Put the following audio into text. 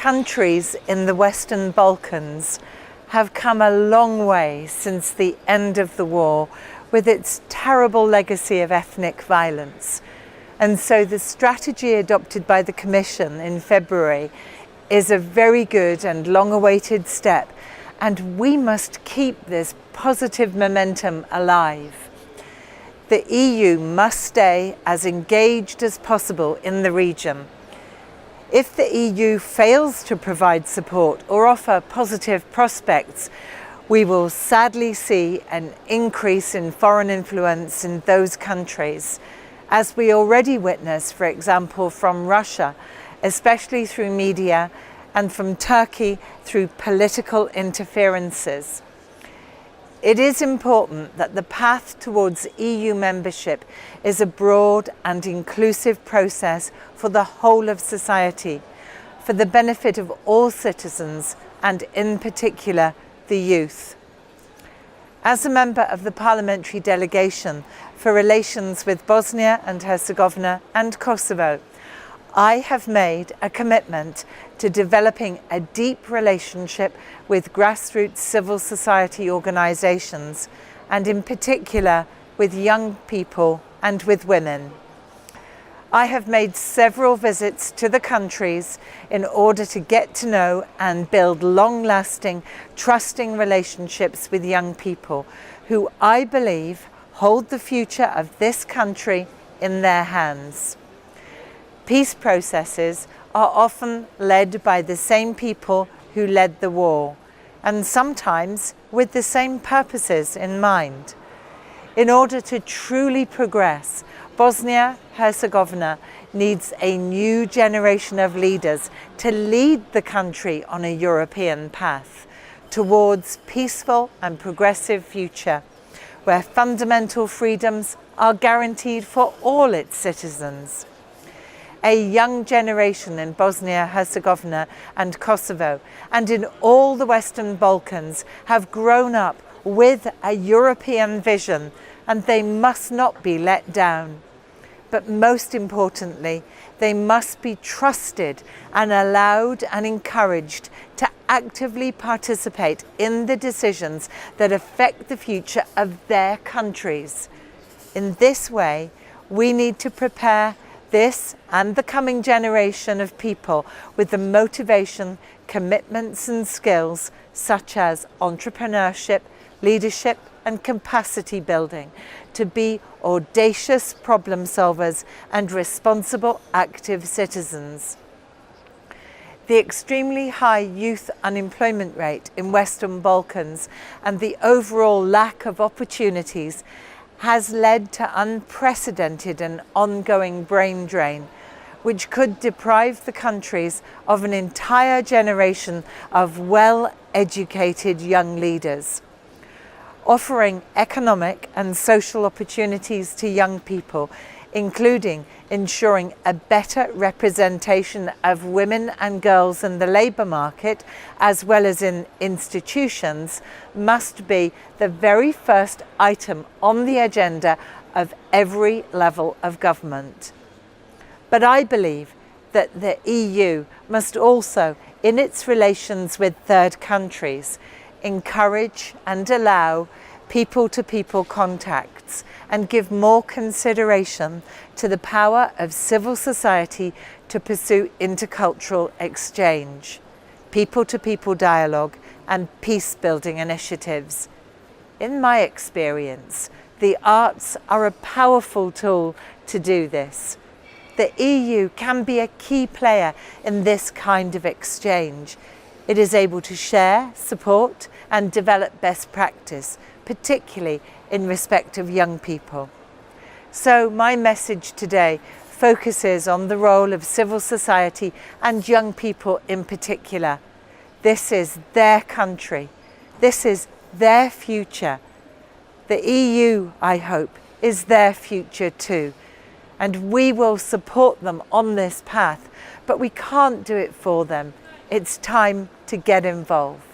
Countries in the Western Balkans have come a long way since the end of the war, with its terrible legacy of ethnic violence. And so the strategy adopted by the Commission in February is a very good and long-awaited step, and we must keep this positive momentum alive. The EU must stay as engaged as possible in the region. If the EU fails to provide support or offer positive prospects, we will sadly see an increase in foreign influence in those countries, as we already witness, for example, from Russia, especially through media, and from Turkey through political interferences. It is important that the path towards EU membership is a broad and inclusive process for the whole of society, for the benefit of all citizens and in particular the youth. As a member of the Parliamentary Delegation for relations with Bosnia and Herzegovina and Kosovo, I have made a commitment to developing a deep relationship with grassroots civil society organisations, and in particular with young people and with women. I have made several visits to the countries in order to get to know and build long-lasting, trusting relationships with young people who I believe hold the future of this country in their hands. Peace processes are often led by the same people who led the war, and sometimes with the same purposes in mind. In order to truly progress, Bosnia-Herzegovina needs a new generation of leaders to lead the country on a European path towards peaceful and progressive future, where fundamental freedoms are guaranteed for all its citizens. A young generation in Bosnia-Herzegovina and Kosovo and in all the Western Balkans have grown up with a European vision, and they must not be let down. But most importantly, they must be trusted and allowed and encouraged to actively participate in the decisions that affect the future of their countries. In this way, we need to prepare this and the coming generation of people with the motivation, commitments and skills such as entrepreneurship, leadership and capacity building to be audacious problem solvers and responsible active citizens. The extremely high youth unemployment rate in Western Balkans and the overall lack of opportunities has led to unprecedented and ongoing brain drain, which could deprive the countries of an entire generation of well-educated young leaders. Offering economic and social opportunities to young people, including ensuring a better representation of women and girls in the labour market as well as in institutions, must be the very first item on the agenda of every level of government. But I believe that the EU must also, in its relations with third countries, encourage and allow people-to-people contacts and give more consideration to the power of civil society to pursue intercultural exchange, people-to-people dialogue and peace-building initiatives. In my experience, the arts are a powerful tool to do this. The EU can be a key player in this kind of exchange. It is able to share, support and develop best practice, particularly in respect of young people. So my message today focuses on the role of civil society and young people in particular. This is their country. This is their future. The EU, I hope, is their future too. And we will support them on this path, but we can't do it for them. It's time to get involved.